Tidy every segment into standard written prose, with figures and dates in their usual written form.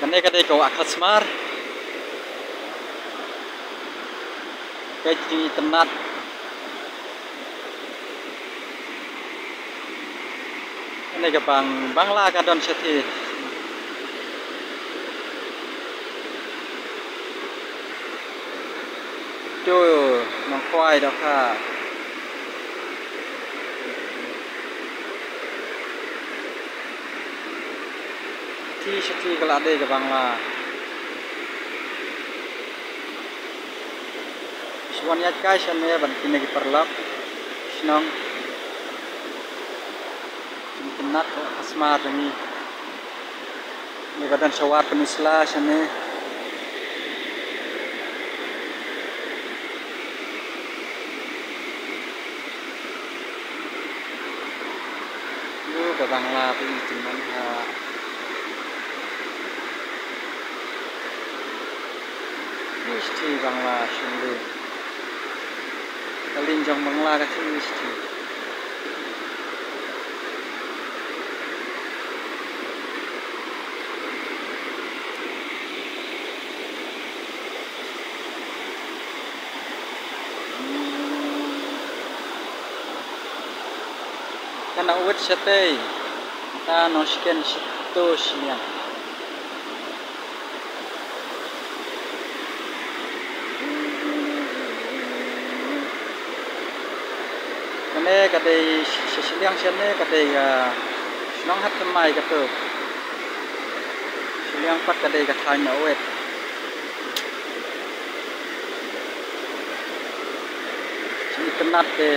Kane kadai kau akat smar. Kaji tenat. Kane ke bangla kadon seti. Tu nong kuai dah kah. Seti kalau ada ke bangla. Semuanya guys, ini bantu lagi perlap. Senang. Tenat asmar ini. Ini kadang sawat penisla sana. Lu ke bangla tu cuman ha. Mesti bangla sini. Kalin jong bangla ke mesti. Kana uat sate. Ta nosken situ siang. Kane kadai sesiang sana kadai senang hat kemai kata. Sesiang pat kadai katanya uat. Sini tenat ke.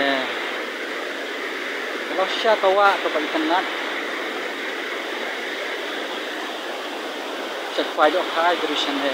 Kalau siapa kawa tu bagi tenat. Cek file dok hai dari sana.